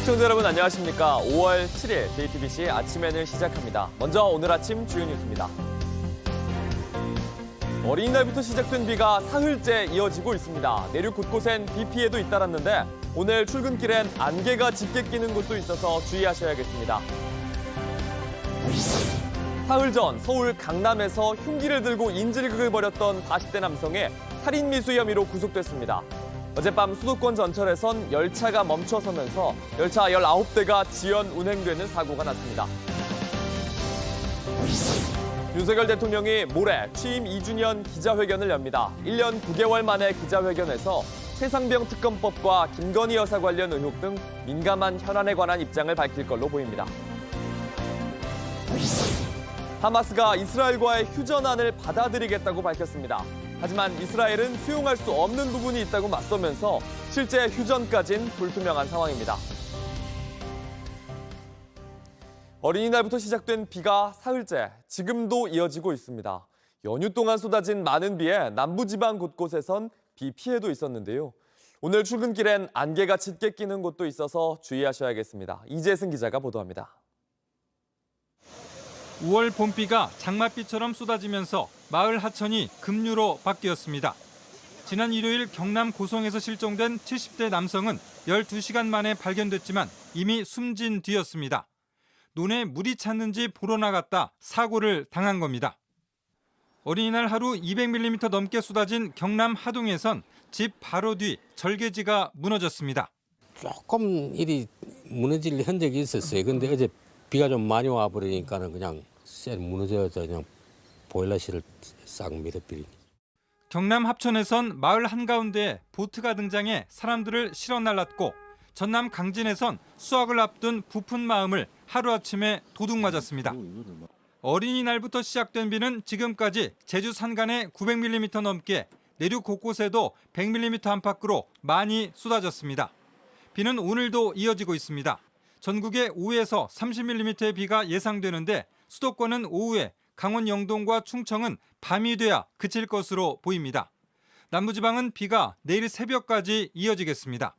시청자 여러분 안녕하십니까. 5월 7일 JTBC 아침에는 시작합니다. 먼저 오늘 아침 주요 뉴스입니다. 어린이날부터 시작된 비가 사흘째 이어지고 있습니다. 내륙 곳곳엔 비 피해도 잇따랐는데 오늘 출근길엔 안개가 짙게 끼는 곳도 있어서 주의하셔야겠습니다. 사흘 전 서울 강남에서 흉기를 들고 인질극을 벌였던 40대 남성의 살인미수 혐의로 구속됐습니다. 어젯밤 수도권 전철에선 열차가 멈춰서면서 열차 19대가 지연 운행되는 사고가 났습니다. 윤석열 대통령이 모레 취임 2주년 기자회견을 엽니다. 1년 9개월 만에 기자회견에서 최상병 특검법과 김건희 여사 관련 의혹 등 민감한 현안에 관한 입장을 밝힐 걸로 보입니다. 하마스가 이스라엘과의 휴전안을 받아들이겠다고 밝혔습니다. 하지만 이스라엘은 수용할 수 없는 부분이 있다고 맞서면서 실제 휴전까진 불투명한 상황입니다. 어린이날부터 시작된 비가 사흘째 지금도 이어지고 있습니다. 연휴 동안 쏟아진 많은 비에 남부지방 곳곳에선 비 피해도 있었는데요. 오늘 출근길엔 안개가 짙게 끼는 곳도 있어서 주의하셔야겠습니다. 이재승 기자가 보도합니다. 5월 봄비가 장맛비처럼 쏟아지면서 마을 하천이 급류로 바뀌었습니다. 지난 일요일 경남 고성에서 실종된 70대 남성은 12시간 만에 발견됐지만 이미 숨진 뒤였습니다. 논에 물이 찼는지 보러 나갔다 사고를 당한 겁니다. 어린이날 하루 200mm 넘게 쏟아진 경남 하동에선 집 바로 뒤 절개지가 무너졌습니다. 조금 일이 무너질 흔적이 있었어요. 근데 어제 비가 좀 많이 와버리니까는 그냥 쎄 무너져서 그냥 보일러실을 싹 밀어버리니. 경남 합천에선 마을 한가운데에 보트가 등장해 사람들을 실어 날랐고 전남 강진에선 수확을 앞둔 부푼 마음을 하루아침에 도둑 맞았습니다. 어린이날부터 시작된 비는 지금까지 제주 산간에 900mm 넘게 내륙 곳곳에도 100mm 안팎으로 많이 쏟아졌습니다. 비는 오늘도 이어지고 있습니다. 전국에 5에서 30mm의 비가 예상되는데 수도권은 오후에 강원 영동과 충청은 밤이 돼야 그칠 것으로 보입니다. 남부지방은 비가 내일 새벽까지 이어지겠습니다.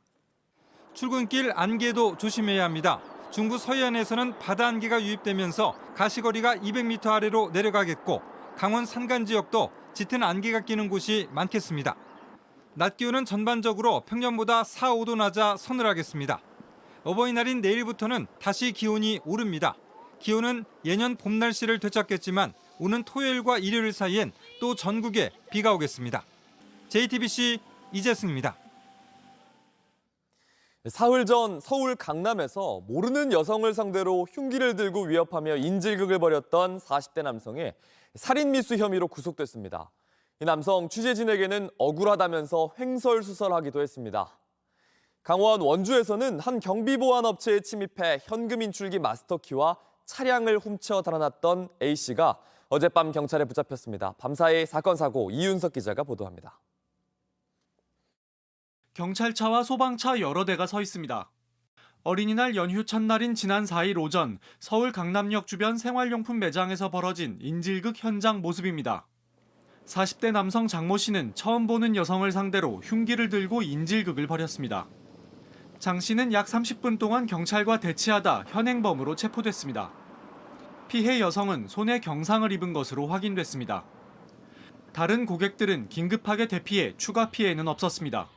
출근길 안개도 조심해야 합니다. 중부 서해안에서는 바다 안개가 유입되면서 가시거리가 200m 아래로 내려가겠고 강원 산간 지역도 짙은 안개가 끼는 곳이 많겠습니다. 낮 기온은 전반적으로 평년보다 4, 5도 낮아 서늘하겠습니다. 어버이날인 내일부터는 다시 기온이 오릅니다. 기온은 예년 봄 날씨를 되찾겠지만 오는 토요일과 일요일 사이엔 또 전국에 비가 오겠습니다. JTBC 이재승입니다. 사흘 전 서울 강남에서 모르는 여성을 상대로 흉기를 들고 위협하며 인질극을 벌였던 40대 남성이 살인미수 혐의로 구속됐습니다. 이 남성 취재진에게는 억울하다면서 횡설수설하기도 했습니다. 강원 원주에서는 한 경비보안업체에 침입해 현금 인출기 마스터키와 차량을 훔쳐 달아났던 A씨가 어젯밤 경찰에 붙잡혔습니다. 밤사이 사건 사고 이윤석 기자가 보도합니다. 경찰차와 소방차 여러 대가 서 있습니다. 어린이날 연휴 첫날인 지난 4일 오전 서울 강남역 주변 생활용품 매장에서 벌어진 인질극 현장 모습입니다. 40대 남성 장모 씨는 처음 보는 여성을 상대로 흉기를 들고 인질극을 벌였습니다. 장 씨는 약 30분 동안 경찰과 대치하다 현행범으로 체포됐습니다. 피해 여성은 손에 경상을 입은 것으로 확인됐습니다. 다른 고객들은 긴급하게 대피해 추가 피해는 없었습니다.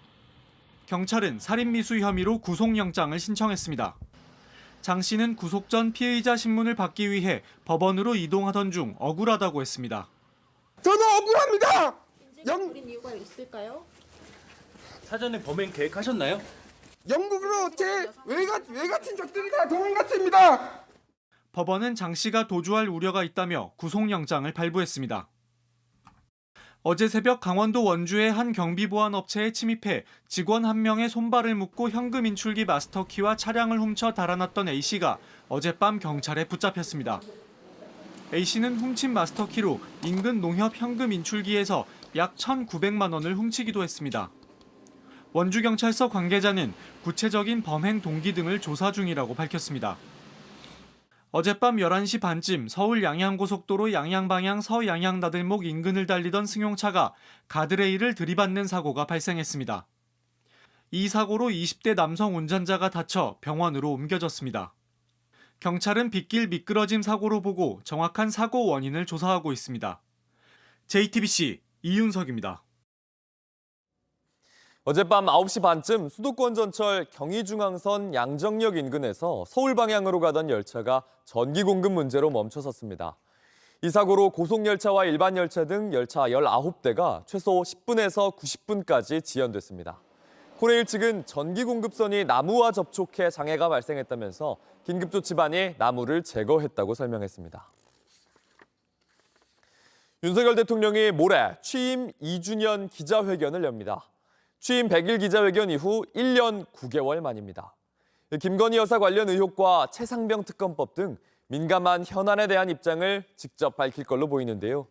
경찰은 살인미수 혐의로 구속영장을 신청했습니다. 장 씨는 구속 전 피의자 신문을 받기 위해 법원으로 이동하던 중 억울하다고 했습니다. 저는 억울합니다. 인질극 부린 이유가 있을까요? 사전에 범행 계획하셨나요? 영국으로 제 외가 친척들이 다 도망갔습니다. 법원은 장 씨가 도주할 우려가 있다며 구속영장을 발부했습니다. 어제 새벽 강원도 원주의 한 경비보안업체에 침입해 직원 한 명의 손발을 묶고 현금 인출기 마스터키와 차량을 훔쳐 달아났던 A씨가 어젯밤 경찰에 붙잡혔습니다. A씨는 훔친 마스터키로 인근 농협 현금 인출기에서 약 1,900만 원을 훔치기도 했습니다. 원주경찰서 관계자는 구체적인 범행 동기 등을 조사 중이라고 밝혔습니다. 어젯밤 11시 반쯤 서울 양양고속도로 양양방향 서양양 나들목 인근을 달리던 승용차가 가드레일을 들이받는 사고가 발생했습니다. 이 사고로 20대 남성 운전자가 다쳐 병원으로 옮겨졌습니다. 경찰은 빗길 미끄러짐 사고로 보고 정확한 사고 원인을 조사하고 있습니다. JTBC 이윤석입니다. 어젯밤 9시 반쯤 수도권 전철 경의중앙선 양정역 인근에서 서울 방향으로 가던 열차가 전기 공급 문제로 멈춰섰습니다. 이 사고로 고속열차와 일반 열차 등 열차 19대가 최소 10분에서 90분까지 지연됐습니다. 코레일 측은 전기 공급선이 나무와 접촉해 장애가 발생했다면서 긴급조치반이 나무를 제거했다고 설명했습니다. 윤석열 대통령이 모레 취임 2주년 기자회견을 엽니다. 취임 100일 기자회견 이후 1년 9개월 만입니다. 김건희 여사 관련 의혹과 최상병 특검법 등 민감한 현안에 대한 입장을 직접 밝힐 걸로 보이는데요.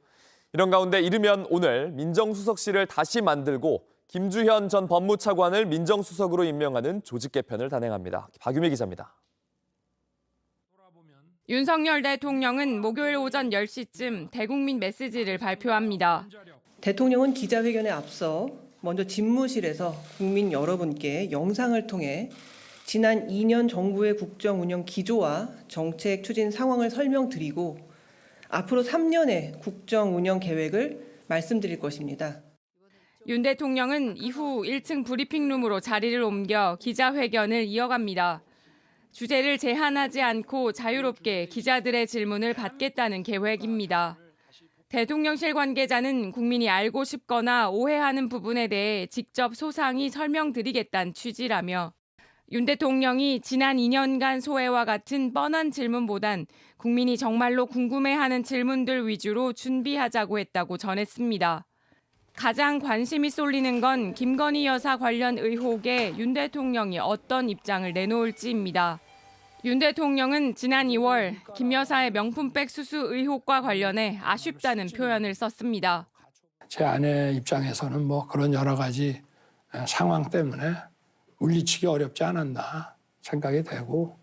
이런 가운데 이르면 오늘 민정수석실을 다시 만들고 김주현 전 법무차관을 민정수석으로 임명하는 조직 개편을 단행합니다. 박유미 기자입니다. 윤석열 대통령은 목요일 오전 10시쯤 대국민 메시지를 발표합니다. 대통령은 기자회견에 앞서 먼저 집무실에서 국민 여러분께 영상을 통해 지난 2년 정부의 국정 운영 기조와 정책 추진 상황을 설명드리고 앞으로 3년의 국정 운영 계획을 말씀드릴 것입니다. 윤 대통령은 이후 1층 브리핑룸으로 자리를 옮겨 기자회견을 이어갑니다. 주제를 제한하지 않고 자유롭게 기자들의 질문을 받겠다는 계획입니다. 대통령실 관계자는 국민이 알고 싶거나 오해하는 부분에 대해 직접 소상히 설명드리겠다는 취지라며 윤 대통령이 지난 2년간 소회와 같은 뻔한 질문보단 국민이 정말로 궁금해하는 질문들 위주로 준비하자고 했다고 전했습니다. 가장 관심이 쏠리는 건 김건희 여사 관련 의혹에 윤 대통령이 어떤 입장을 내놓을지입니다. 윤 대통령은 지난 2월 김 여사의 명품백 수수 의혹과 관련해 아쉽다는 표현을 썼습니다. 제 아내 입장에서는 뭐 그런 여러 가지 상황 때문에 물리치기 어렵지 않았나 생각이 되고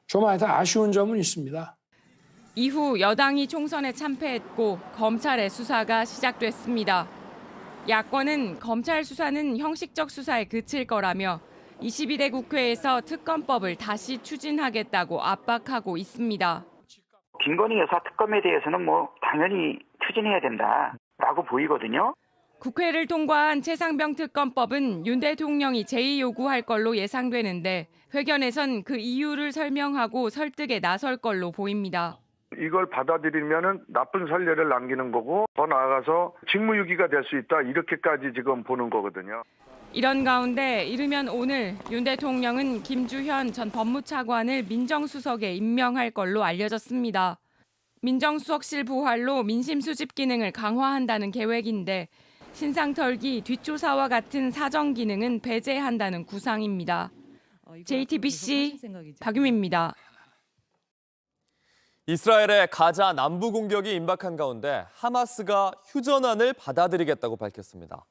좀 하여튼 아쉬운 점은 있습니다. 이후 여당이 총선에 참패했고 검찰의 수사가 시작됐습니다. 야권은 검찰 수사는 형식적 수사에 그칠 거라며 22대 국회에서 특검법을 다시 추진하겠다고 압박하고 있습니다. 김건희 여사 특검에 대해서는 뭐 당연히 추진해야 된다라고 보이거든요. 국회를 통과한 최상병 특검법은 윤 대통령이 제의 요구할 걸로 예상되는데 회견에선 그 이유를 설명하고 설득에 나설 걸로 보입니다. 이걸 받아들이면은 나쁜 선례를 남기는 거고 더 나아가서 직무유기가 될 수 있다 이렇게까지 지금 보는 거거든요. 이런 가운데 이르면 오늘 윤 대통령은 김주현 전 법무차관을 민정수석에 임명할 걸로 알려졌습니다. 민정수석실 부활로 민심 수집 기능을 강화한다는 계획인데 신상 털기, 뒷조사와 같은 사정 기능은 배제한다는 구상입니다. JTBC 박유미입니다. 이스라엘의 가자 남부 공격이 임박한 가운데 하마스가 휴전안을 받아들이겠다고 밝혔습니다.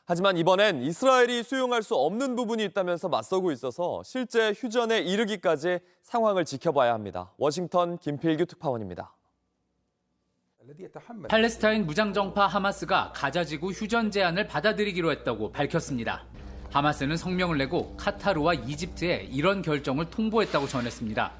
하지만 이번엔 이스라엘이 수용할 수 없는 부분이 있다면서 맞서고 있어서 실제 휴전에 이르기까지 상황을 지켜봐야 합니다. 워싱턴 김필규 특파원입니다. 팔레스타인 무장정파 하마스가 가자지구 휴전 제안을 받아들이기로 했다고 밝혔습니다. 하마스는 성명을 내고 카타르와 이집트에 이런 결정을 통보했다고 전했습니다.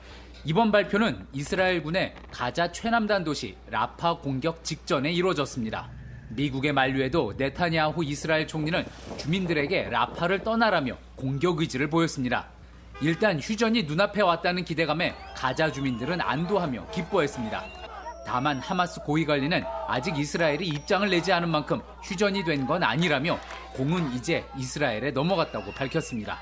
이번 발표는 이스라엘군의 가자 최남단 도시 라파 공격 직전에 이루어졌습니다. 미국의 만류에도 네타냐후 이스라엘 총리는 주민들에게 라파를 떠나라며 공격 의지를 보였습니다. 일단 휴전이 눈앞에 왔다는 기대감에 가자 주민들은 안도하며 기뻐했습니다. 다만 하마스 고위관리는 아직 이스라엘이 입장을 내지 않은 만큼 휴전이 된 건 아니라며 공은 이제 이스라엘에 넘어갔다고 밝혔습니다.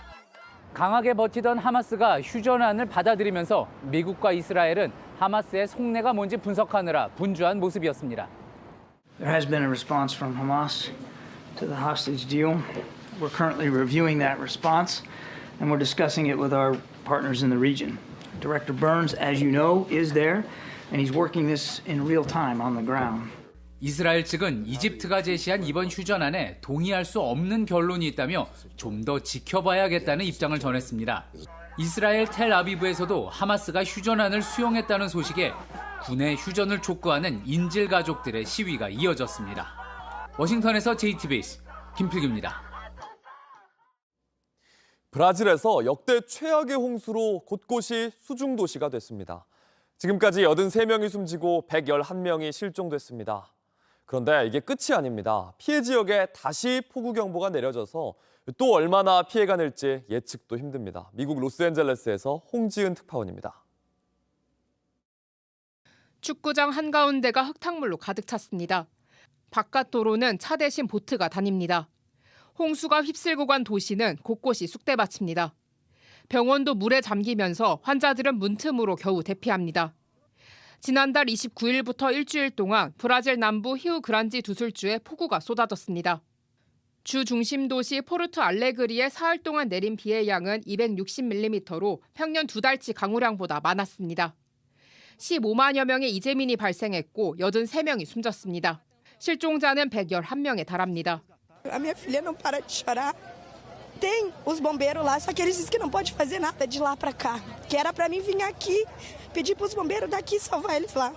강하게 버티던 하마스가 휴전안을 받아들이면서 미국과 이스라엘은 하마스의 속내가 뭔지 분석하느라 분주한 모습이었습니다. There has been a response from Hamas to the hostage deal. We're currently reviewing that response and we're discussing it with our partners in the region. Director Burns, as you know, is there and he's working this in real time on the ground. 이스라엘 측은 이집트가 제시한 이번 휴전안에 동의할 수 없는 결론이 있다며 좀 더 지켜봐야겠다는 입장을 전했습니다. 이스라엘 텔아비브에서도 하마스가 휴전안을 수용했다는 소식에 군의 휴전을 촉구하는 인질 가족들의 시위가 이어졌습니다. 워싱턴에서 JTBC 김필규입니다. 브라질에서 역대 최악의 홍수로 곳곳이 수중도시가 됐습니다. 지금까지 83명이 숨지고 111명이 실종됐습니다. 그런데 이게 끝이 아닙니다. 피해 지역에 다시 폭우경보가 내려져서 또 얼마나 피해가 늘지 예측도 힘듭니다. 미국 로스앤젤레스에서 홍지은 특파원입니다. 축구장 한가운데가 흙탕물로 가득 찼습니다. 바깥 도로는 차 대신 보트가 다닙니다. 홍수가 휩쓸고 간 도시는 곳곳이 쑥대밭입니다. 병원도 물에 잠기면서 환자들은 문틈으로 겨우 대피합니다. 지난달 29일부터 일주일 동안 브라질 남부 히우그란지 두술주에 폭우가 쏟아졌습니다. 주 중심 도시 포르투 알레그리에 사흘 동안 내린 비의 양은 260mm로 평년 2달치 강우량보다 많았습니다. 15만여 명의 이재민이 발생했고 83명이 숨졌습니다. 실종자는 111명에 달합니다. A minha filha não para de chorar. Tem os bombeiros lá, só que eles dizem que não pode fazer nada de lá para cá. Que era para mim vir aqui, pedir para os bombeiros daqui salvar eles lá.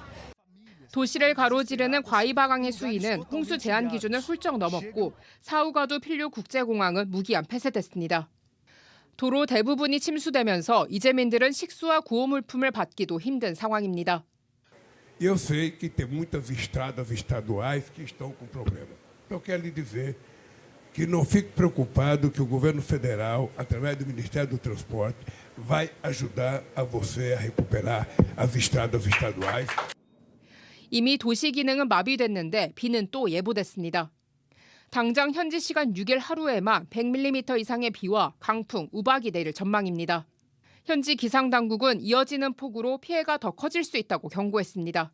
도시를 가로지르는 과이바강의 수위는 홍수 제한 기준을 훌쩍 넘었고 사우가도 필류 국제공항은 무기한 폐쇄됐습니다. 도로 대부분이 침수되면서 이재민들은 식수와 구호물품을 받기도 힘든 상황입니다. Eu sei que tem muitas estradas estaduais que estão com problema. Eu quero lhe dizer que não fique preocupado que o governo federal, através do Ministério do Transporte, vai ajudar a você a recuperar as estradas estaduais. 이미 도시 기능은 마비됐는데 비는 또 예보됐습니다. 당장 현지 시간 6일 하루에만 100mm 이상의 비와 강풍, 우박이 내릴 전망입니다. 현지 기상당국은 이어지는 폭우로 피해가 더 커질 수 있다고 경고했습니다.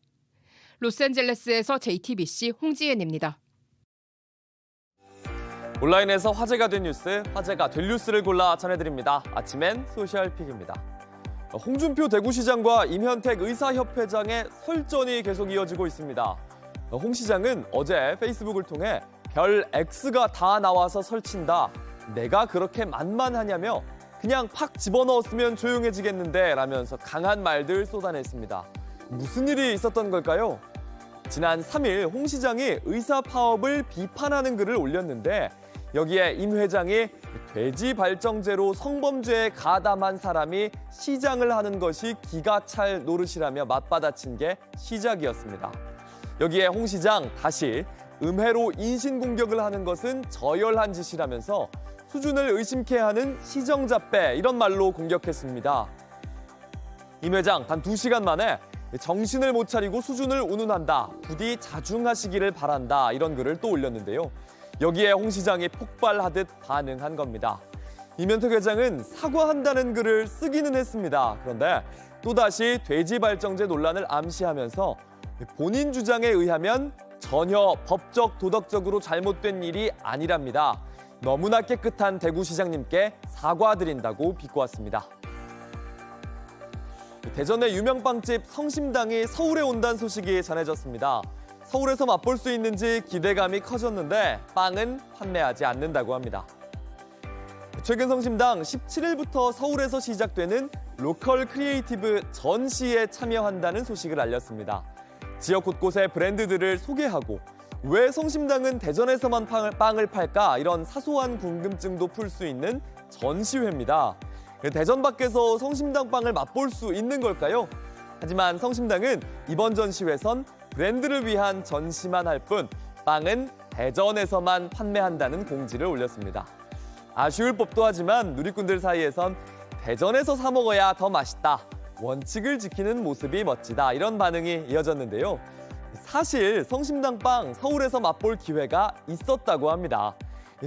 로스앤젤레스에서 JTBC 홍지은입니다. 온라인에서 화제가 된 뉴스, 화제가 될 뉴스를 골라 전해드립니다. 아침엔 소셜픽입니다. 홍준표 대구시장과 임현택 의사협회장의 설전이 계속 이어지고 있습니다. 홍 시장은 어제 페이스북을 통해 별 X가 다 나와서 설친다. 내가 그렇게 만만하냐며 그냥 팍 집어넣었으면 조용해지겠는데 라면서 강한 말들 쏟아냈습니다. 무슨 일이 있었던 걸까요? 지난 3일 홍 시장이 의사 파업을 비판하는 글을 올렸는데 여기에 임 회장이 돼지 발정제로 성범죄에 가담한 사람이 시장을 하는 것이 기가 찰 노릇이라며 맞받아친 게 시작이었습니다. 여기에 홍 시장 다시 음해로 인신공격을 하는 것은 저열한 짓이라면서 수준을 의심케 하는 시정잡배 이런 말로 공격했습니다. 임 회장 단 2시간 만에 정신을 못 차리고 수준을 운운한다. 부디 자중하시기를 바란다. 이런 글을 또 올렸는데요. 여기에 홍 시장이 폭발하듯 반응한 겁니다. 임현택 회장은 사과한다는 글을 쓰기는 했습니다. 그런데 또다시 돼지 발정제 논란을 암시하면서 본인 주장에 의하면 전혀 법적, 도덕적으로 잘못된 일이 아니랍니다. 너무나 깨끗한 대구시장님께 사과드린다고 비꼬았습니다. 대전의 유명 빵집 성심당이 서울에 온다는 소식이 전해졌습니다. 서울에서 맛볼 수 있는지 기대감이 커졌는데 빵은 판매하지 않는다고 합니다. 최근 성심당 17일부터 서울에서 시작되는 로컬 크리에이티브 전시에 참여한다는 소식을 알렸습니다. 지역 곳곳의 브랜드들을 소개하고 왜 성심당은 대전에서만 빵을 팔까 이런 사소한 궁금증도 풀 수 있는 전시회입니다. 대전 밖에서 성심당 빵을 맛볼 수 있는 걸까요? 하지만 성심당은 이번 전시회선 브랜드를 위한 전시만 할 뿐 빵은 대전에서만 판매한다는 공지를 올렸습니다. 아쉬울 법도 하지만 누리꾼들 사이에선 대전에서 사 먹어야 더 맛있다. 원칙을 지키는 모습이 멋지다. 이런 반응이 이어졌는데요. 사실 성심당 빵 서울에서 맛볼 기회가 있었다고 합니다.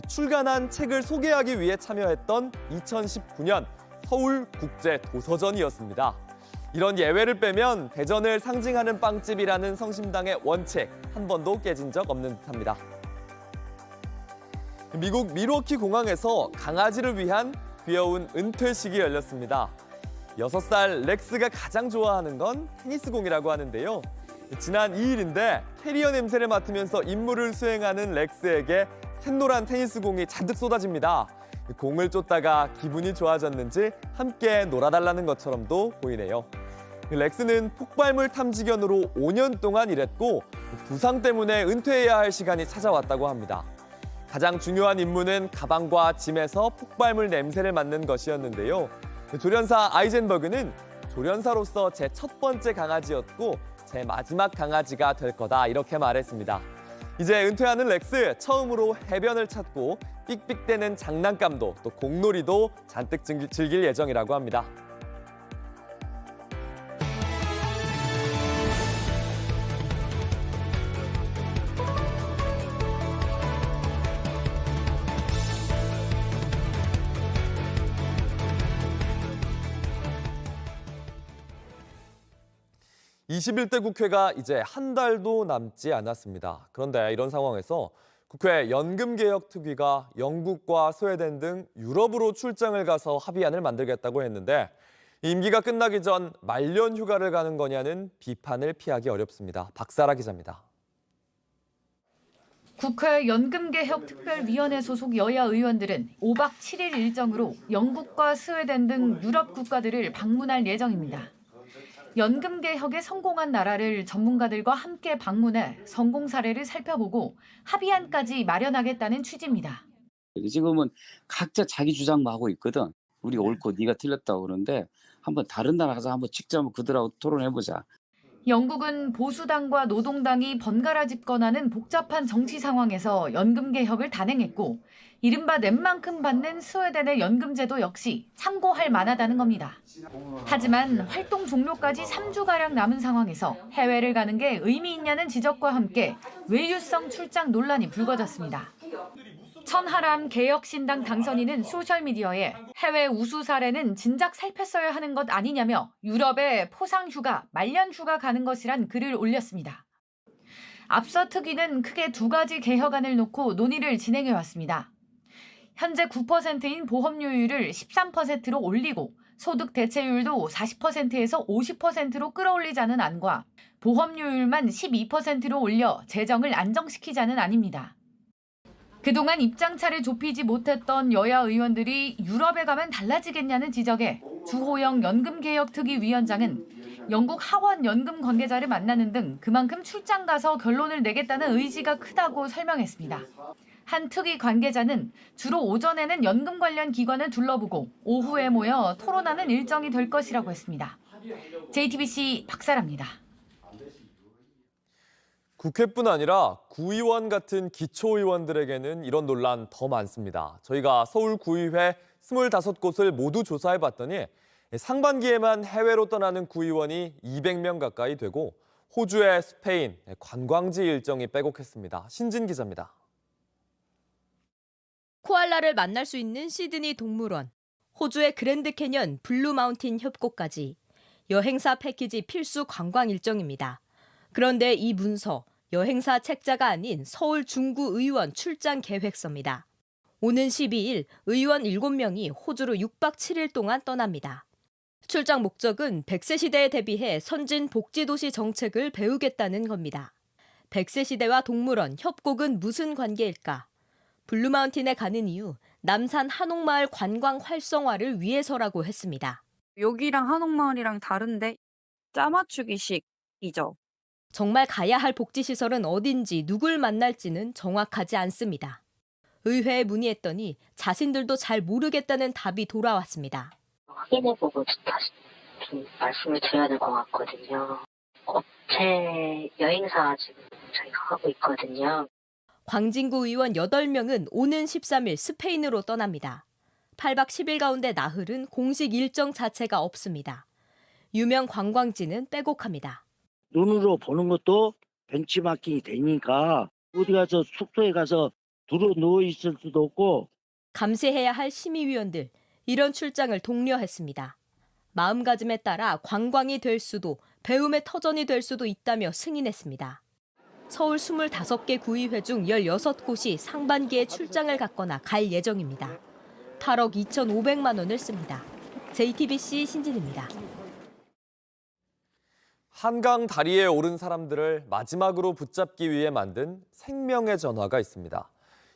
출간한 책을 소개하기 위해 참여했던 2019년 서울국제도서전이었습니다. 이런 예외를 빼면 대전을 상징하는 빵집이라는 성심당의 원칙 한 번도 깨진 적 없는 듯합니다. 미국 밀워키 공항에서 강아지를 위한 귀여운 은퇴식이 열렸습니다. 6살 렉스가 가장 좋아하는 건 테니스공이라고 하는데요. 지난 2일인데 캐리어 냄새를 맡으면서 임무를 수행하는 렉스에게 샛노란 테니스공이 잔뜩 쏟아집니다. 공을 쫓다가 기분이 좋아졌는지 함께 놀아달라는 것처럼도 보이네요. 렉스는 폭발물 탐지견으로 5년 동안 일했고 부상 때문에 은퇴해야 할 시간이 찾아왔다고 합니다. 가장 중요한 임무는 가방과 짐에서 폭발물 냄새를 맡는 것이었는데요. 조련사 아이젠버그는 조련사로서 제 첫 번째 강아지였고 제 마지막 강아지가 될 거다 이렇게 말했습니다. 이제 은퇴하는 렉스, 처음으로 해변을 찾고 삑삑대는 장난감도 또 공놀이도 잔뜩 즐길 예정이라고 합니다. (21대) 국회가 이제 한 달도 남지 않았습니다. 그런데 이런 상황에서 국회 연금개혁특위가 영국과 스웨덴 등 유럽으로 출장을 가서 합의안을 만들겠다고 했는데 임기가 끝나기 전 말년 휴가를 가는 거냐는 비판을 피하기 어렵습니다. 박사라 기자입니다. 국회 연금개혁특별위원회 소속 여야 의원들은 5박 7일 일정으로 영국과 스웨덴 등 유럽 국가들을 방문할 예정입니다. 연금개혁에 성공한 나라를 전문가들과 함께 방문해 성공 사례를 살펴보고 합의안까지 마련하겠다는 취지입니다. 지금은 각자 자기 주장만 하고 있거든. 우리가 옳고 네가 틀렸다고 그러는데 한번 다른 나라 가서 한번 직접 그들하고 토론해보자. 영국은 보수당과 노동당이 번갈아 집권하는 복잡한 정치 상황에서 연금개혁을 단행했고 이른바 넷만큼 받는 스웨덴의 연금제도 역시 참고할 만하다는 겁니다. 하지만 활동 종료까지 3주가량 남은 상황에서 해외를 가는 게 의미 있냐는 지적과 함께 외유성 출장 논란이 불거졌습니다. 천하람 개혁신당 당선인은 소셜미디어에 해외 우수 사례는 진작 살폈어야 하는 것 아니냐며 유럽에 포상휴가, 말년휴가 가는 것이란 글을 올렸습니다. 앞서 특위는 크게 두 가지 개혁안을 놓고 논의를 진행해왔습니다. 현재 9%인 보험료율을 13%로 올리고 소득 대체율도 40%에서 50%로 끌어올리자는 안과 보험료율만 12%로 올려 재정을 안정시키자는 안입니다. 그동안 입장차를 좁히지 못했던 여야 의원들이 유럽에 가면 달라지겠냐는 지적에 주호영 연금개혁특위 위원장은 영국 하원 연금 관계자를 만나는 등 그만큼 출장 가서 결론을 내겠다는 의지가 크다고 설명했습니다. 한 특위 관계자는 주로 오전에는 연금 관련 기관을 둘러보고 오후에 모여 토론하는 일정이 될 것이라고 했습니다. JTBC 박사라입니다. 국회뿐 아니라 구의원 같은 기초의원들에게는 이런 논란 더 많습니다. 저희가 서울구의회 25곳을 모두 조사해봤더니 상반기에만 해외로 떠나는 구의원이 200명 가까이 되고 호주의 스페인, 관광지 일정이 빼곡했습니다. 신진 기자입니다. 코알라를 만날 수 있는 시드니 동물원, 호주의 그랜드 캐년 블루 마운틴 협곡까지 여행사 패키지 필수 관광 일정입니다. 그런데 이 문서, 여행사 책자가 아닌 서울 중구의원 출장 계획서입니다. 오는 12일 의원 7명이 호주로 6박 7일 동안 떠납니다. 출장 목적은 100세 시대에 대비해 선진 복지도시 정책을 배우겠다는 겁니다. 100세 시대와 동물원, 협곡은 무슨 관계일까? 블루마운틴에 가는 이유, 남산 한옥마을 관광 활성화를 위해서라고 했습니다. 여기랑 한옥마을이랑 다른데 짜맞추기식이죠. 정말 가야 할 복지시설은 어딘지 누굴 만날지는 정확하지 않습니다. 의회에 문의했더니 자신들도 잘 모르겠다는 답이 돌아왔습니다. 확인해보고 다시 말씀을 드려야 될 것 같거든요. 업체 여행사 지금 저희가 하고 있거든요. 광진구 의원 8명은 오는 13일 스페인으로 떠납니다. 8박 10일 가운데 나흘은 공식 일정 자체가 없습니다. 유명 관광지는 빼곡합니다. 눈으로 보는 것도 벤치마킹이 되니까 어디 가서 숙소에 가서 두루 누워 있을 수도 없고. 감시해야 할 심의위원들, 이런 출장을 독려했습니다. 마음가짐에 따라 관광이 될 수도 배움의 터전이 될 수도 있다며 승인했습니다. 서울 25개 구의회 중 16곳이 상반기에 출장을 갔거나 갈 예정입니다. 8억 2,500만 원을 씁니다. JTBC 신진입니다. 한강 다리에 오른 사람들을 마지막으로 붙잡기 위해 만든 생명의 전화가 있습니다.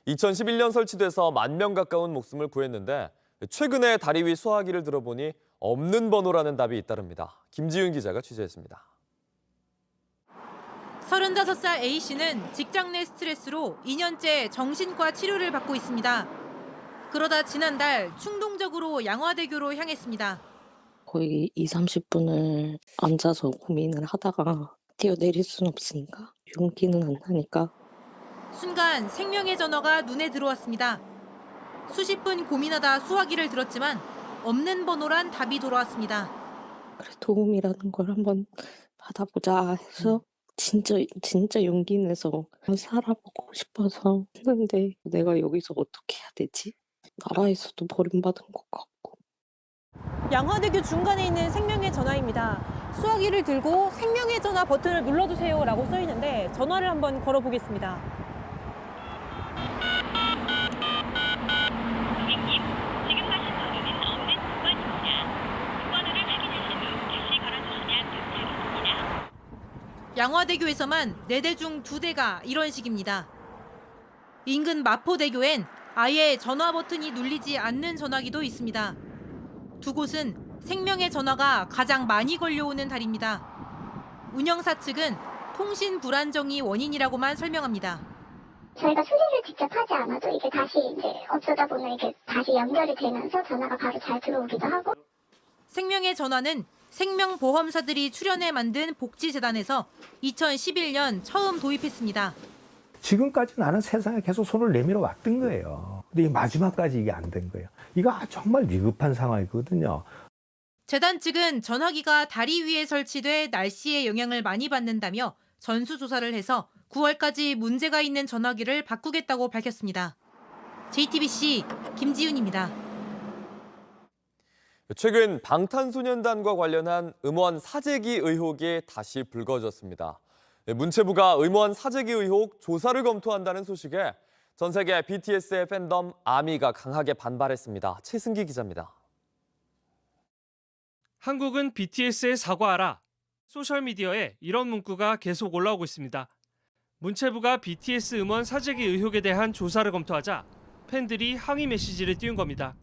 2011년 설치돼서 10,000명 가까운 목숨을 구했는데 최근에 다리 위 수화기를 들어보니 없는 번호라는 답이 잇따릅니다. 김지윤 기자가 취재했습니다. 35살 A씨는 직장 내 스트레스로 2년째 정신과 치료를 받고 있습니다. 그러다 지난달 충동적으로 양화대교로 향했습니다. 거의 20-30분을 앉아서 고민을 하다가 뛰어내릴 순 없으니까 용기는 안 나니까 순간 생명의 전화가 눈에 들어왔습니다. 수십 분 고민하다 수화기를 들었지만 없는 번호란 답이 돌아왔습니다. 그래 도움이라는 걸 한번 받아보자 해서 진짜 용기 내서 살아보고 싶어서 했는데 내가 여기서 어떻게 해야 되지? 나라에서도 버림받은 것 같고. 양화대교 중간에 있는 생명의 전화입니다. 수화기를 들고 생명의 전화 버튼을 눌러주세요라고 써 있는데 전화를 한번 걸어보겠습니다. 고객님, 지금 하신 번호는 없는 번호입니다. 번호를 확인하신 후 다시 걸어주시면 되겠습니다. 양화대교에서만 4대 중 2대가 이런 식입니다. 인근 마포대교엔 아예 전화 버튼이 눌리지 않는 전화기도 있습니다. 두 곳은 생명의 전화가 가장 많이 걸려오는 다리입니다. 운영사 측은 통신 불안정이 원인이라고만 설명합니다. 저희가 수리를 직접 하지 않아도 이게 다시 이제 어쩌다 보면 이게 다시 연결이 되면서 전화가 바로 잘 들어오기도 하고. 생명의 전화는 생명보험사들이 출연해 만든 복지재단에서 2011년 처음 도입했습니다. 지금까지 나는 세상에 계속 손을 내밀어 왔던 거예요. 근데 이 마지막까지 이게 안 된 거예요. 이거 정말 위급한 상황이거든요. 재단 측은 전화기가 다리 위에 설치돼 날씨의 영향을 많이 받는다며 전수조사를 해서 9월까지 문제가 있는 전화기를 바꾸겠다고 밝혔습니다. JTBC 김지윤입니다. 최근 방탄소년단과 관련한 음원 사재기 의혹이 다시 불거졌습니다. 문체부가 음원 사재기 의혹 조사를 검토한다는 소식에 전 세계 BTS의 팬덤 아미가 강하게 반발했습니다. 최승기 기자입니다. 한국은 BTS에 사과하라. 소셜미디어에 이런 문구가 계속 올라오고 있습니다. 문체부가 BTS 음원 사재기 의혹에 대한 조사를 검토하자 팬들이 항의 메시지를 띄운 겁니다.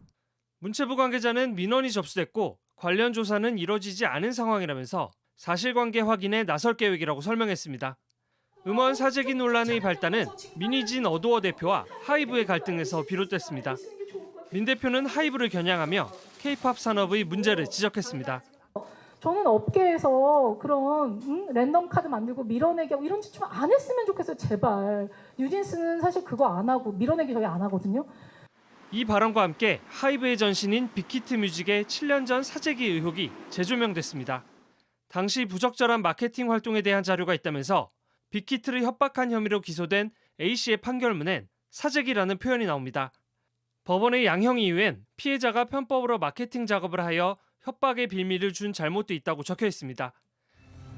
문체부 관계자는 민원이 접수됐고 관련 조사는 이뤄지지 않은 상황이라면서 사실관계 확인에 나설 계획이라고 설명했습니다. 음원 사재기 논란의 발단은 미니진 어도어 대표와 하이브의 갈등에서 비롯됐습니다. 민 대표는 하이브를 겨냥하며 K-팝 산업의 문제를 지적했습니다. 저는 업계에서 그런 랜덤 카드 만들고 밀어내기 하고 이런 짓 좀 안 했으면 좋겠어요. 제발. 뉴진스는 사실 그거 안 하고 밀어내기 저희 안 하거든요. 이 발언과 함께 하이브의 전신인 빅히트 뮤직의 7년 전 사재기 의혹이 재조명됐습니다. 당시 부적절한 마케팅 활동에 대한 자료가 있다면서 빅히트를 협박한 혐의로 기소된 A씨의 판결문엔 사재기라는 표현이 나옵니다. 법원의 양형 이유엔 피해자가 편법으로 마케팅 작업을 하여 협박의 빌미를 준 잘못도 있다고 적혀 있습니다.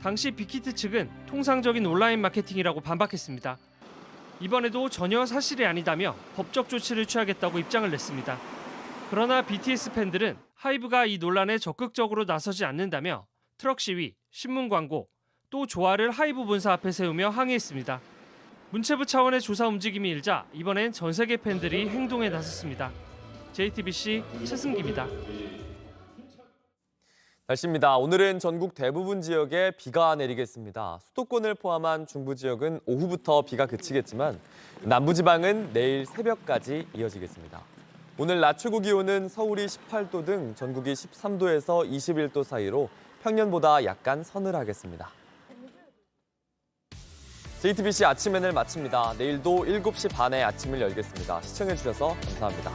당시 빅히트 측은 통상적인 온라인 마케팅이라고 반박했습니다. 이번에도 전혀 사실이 아니다며 법적 조치를 취하겠다고 입장을 냈습니다. 그러나 BTS 팬들은 하이브가 이 논란에 적극적으로 나서지 않는다며 트럭 시위, 신문 광고, 또 조화를 하이브 본사 앞에 세우며 항의했습니다. 문체부 차원의 조사 움직임이 일자 이번엔 전 세계 팬들이 행동에 나섰습니다. JTBC 최승기입니다. 날씨입니다. 오늘은 전국 대부분 지역에 비가 내리겠습니다. 수도권을 포함한 중부 지역은 오후부터 비가 그치겠지만 남부지방은 내일 새벽까지 이어지겠습니다. 오늘 낮 최고 기온은 서울이 18도 등 전국이 13도에서 21도 사이로 평년보다 약간 서늘하겠습니다. JTBC 아침 N을 마칩니다. 내일도 7시 반에 아침을 열겠습니다. 시청해주셔서 감사합니다.